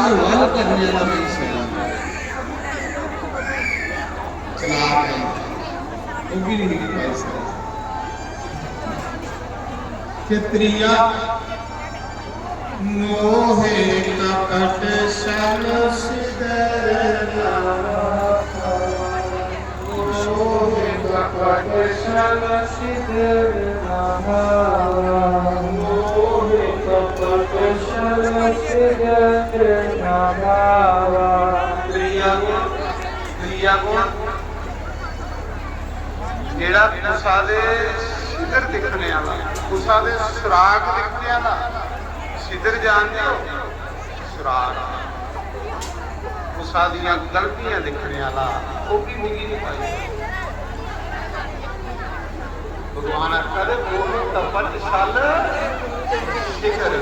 ਨੂੰ ਵੱਲ ਕਰਨੇ ਵਾਲਾ ਵੀ ਸੇਵਾ ਚਲਾ ਕੇ ਉਹ ਵੀ ਨਹੀਂ ਪਾਈ ਸਕਦਾ ਖੇਤਰੀਆ ਮੋਹੇ ਕਪਟ ਸਨ ਸਿਦਰ ਮੋਹੇ ਕਪਟ ਸਨ ਸਿਦਰ ਮੋਹੇ ਕਪਟ ਸਨ ਸਿਦਰ क्रिया गुण जेड़ा कुसा दे सिदर दिखने वाला कुसा दे सुराग दिखने वाला सिदर जानते हो सुराग कुसा दियां गलतियां दिखने वाला वो भी मुगी नहीं पाई भगवान आखा दे वो तपत छल शिखर